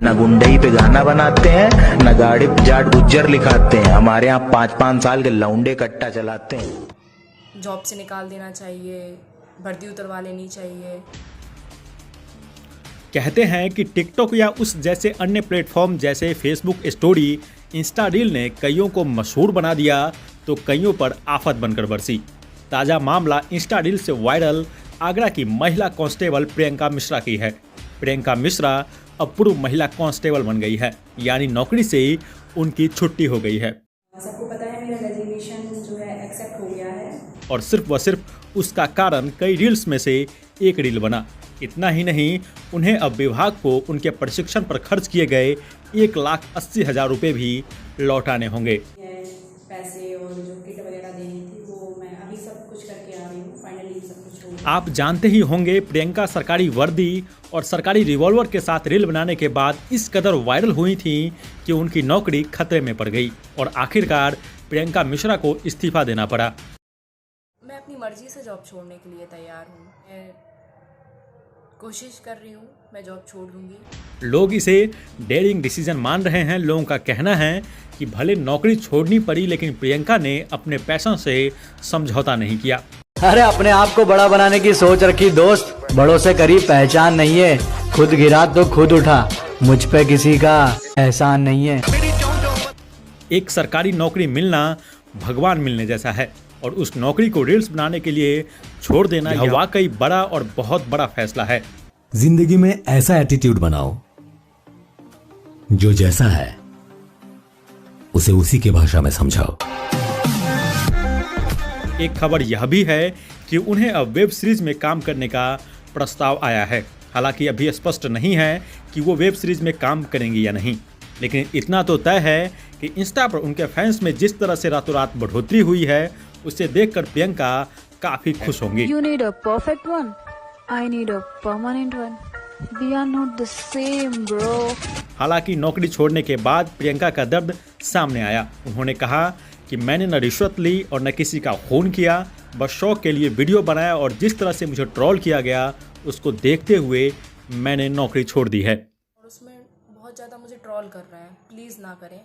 न गुंडई पे गाना बनाते हैं, न गाड़ी पे जाट गुज्जर लिखाते हैं। हमारे यहाँ 5-5 साल के लौंडे कट्टा चलाते हैं। जॉब से निकाल देना चाहिए, वर्दी उतरवा लेनी चाहिए। कहते हैं कि टिकटॉक या उस जैसे अन्य प्लेटफॉर्म जैसे फेसबुक स्टोरी, इंस्टा रील ने कईयों को मशहूर बना दिया तो कईयों पर आफत बनकर बरसी। ताज़ा मामला इंस्टा रील से वायरल आगरा की महिला कांस्टेबल प्रियंका मिश्रा की है। प्रियंका मिश्रा अब पूर्व महिला कांस्टेबल बन गई है, यानी नौकरी से ही उनकी छुट्टी हो गई है। सबको पता है मेरा रेजिग्नेशन जो है एक्सेप्ट हो गया है। और सिर्फ व सिर्फ उसका कारण कई रील्स में से एक रील बना। इतना ही नहीं, उन्हें अब विभाग को उनके प्रशिक्षण पर खर्च किए गए 1,80,000 रुपये भी लौटाने होंगे। पैसे और जो किट वगैरह देनी थी वो मैं अभी सब कुछ करके आ रही हूँ। फाइनली सब कुछ हो गया। आप जानते ही होंगे, प्रियंका सरकारी वर्दी और सरकारी रिवॉल्वर के साथ रील बनाने के बाद इस कदर वायरल हुई थी कि उनकी नौकरी खतरे में पड़ गई और आखिरकार प्रियंका मिश्रा को इस्तीफा देना पड़ा। मैं अपनी मर्जी से जॉब छोड़ने के लिए तैयार हूँ। मैं कोशिश कर रही हूँ, मैं जॉब छोड़ दूँगी। लोग इसे डेयरिंग डिसीजन मान रहे हैं। लोगों का कहना है कि भले नौकरी छोड़नी पड़ी, लेकिन प्रियंका ने अपने पैशन से समझौता नहीं किया। अरे अपने आप को बड़ा बनाने की सोच रखी दोस्त, बड़ों से करी पहचान नहीं है। खुद गिरा तो खुद उठा, मुझ पे किसी का एहसान नहीं है। एक सरकारी नौकरी मिलना भगवान मिलने जैसा है और उस नौकरी को रील्स बनाने के लिए छोड़ देना यह वाकई बड़ा और बहुत बड़ा फैसला है। जिंदगी में ऐसा एटीट्यूड बनाओ, जो जैसा है उसे उसी की भाषा में समझाओ। एक खबर यह भी है कि उन्हें अब वेब सीरीज में काम करने का प्रस्ताव आया है। हालांकि अभी स्पष्ट नहीं है कि वो वेब सीरीज में काम करेंगी या नहीं, लेकिन इतना तो तय है कि इंस्टा पर उनके फैंस में जिस तरह से रातों रात बढ़ोतरी हुई है, उसे देखकर प्रियंका काफी खुश होंगी। You need a perfect one. I need a permanent one. We are not the same, bro. हालांकि नौकरी छोड़ने के बाद प्रियंका का दर्द सामने आया। उन्होंने कहा कि मैंने न रिश्वत ली और न किसी का खून किया, बस शौक के लिए वीडियो बनाया और जिस तरह से मुझे ट्रोल किया गया उसको देखते हुए मैंने नौकरी छोड़ दी है। और उसमें बहुत ज़्यादा मुझे ट्रोल कर रहे हैं, प्लीज़ ना करें।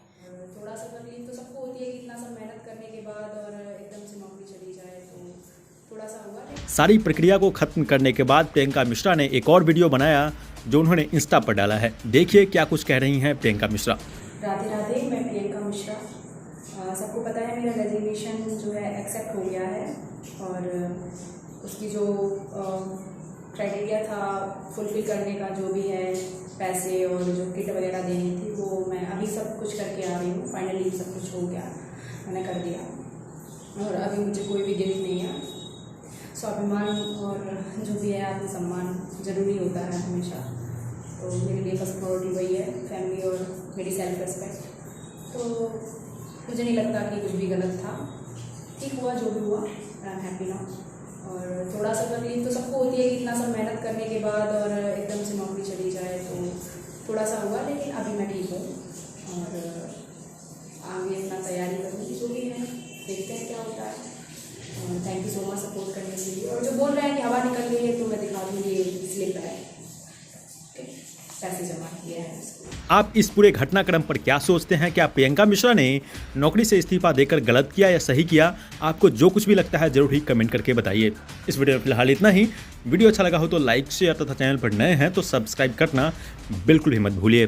थोड़ा सा तकलीफ तो सबको होती है कि इतना सब मेहनत करने के बाद और एकदम से नौकरी चली जाए, तो थोड़ा सा हुआ। सारी प्रक्रिया को खत्म करने के बाद प्रियंका मिश्रा ने एक और वीडियो बनाया जो उन्होंने इंस्टा पर डाला है। देखिए क्या कुछ कह रही हैं प्रियंका मिश्रा। राधे राधे, मैं प्रियंका मिश्रा। सबको पता है मेरा रेजिग्नेशन जो है एक्सेप्ट हो गया है और उसकी जो क्राइटेरिया था फुलफिल करने का, जो भी है पैसे और जो किट वगैरह देनी थी, वो मैं अभी सब कुछ करके आ रही हूँ। फाइनली सब कुछ हो गया, मैंने कर दिया और अभी मुझे कोई भी गिल्ट नहीं है। स्वाभिमान और जो भी है आत्मसम्मान ज़रूरी होता है हमेशा, तो मेरे लिए फर्स्ट प्रायोरिटी वही है, फैमिली और मेरी सेल्फ रिस्पेक्ट। तो मुझे नहीं लगता कि कुछ भी गलत था, ठीक हुआ जो भी हुआ, आई एम हैप्पी नाउ। और थोड़ा सा तकलीफ तो सबको होती है कि इतना सब मेहनत करने के बाद और एकदम से नौकरी चली जाए, तो थोड़ा सा हुआ, लेकिन अभी मैं ठीक हूँ और आगे अपना तैयारी करूँगी, जो भी है देखते हैं क्या होता है। Thank you so much support करने के लिए। और जो बोल रहे हैं कि हवा निकल गई है, तो मैं दिखा दूँगी स्लिप है, पैसे जमा किए हैं। आप इस पूरे घटनाक्रम पर क्या सोचते हैं? क्या प्रियंका मिश्रा ने नौकरी से इस्तीफा देकर गलत किया या सही किया? आपको जो कुछ भी लगता है जरूर ही कमेंट करके बताइए। इस वीडियो में फिलहाल इतना ही। वीडियो अच्छा लगा हो तो लाइक, शेयर तथा चैनल पर नए हैं तो सब्सक्राइब करना बिल्कुल ही मत भूलिए।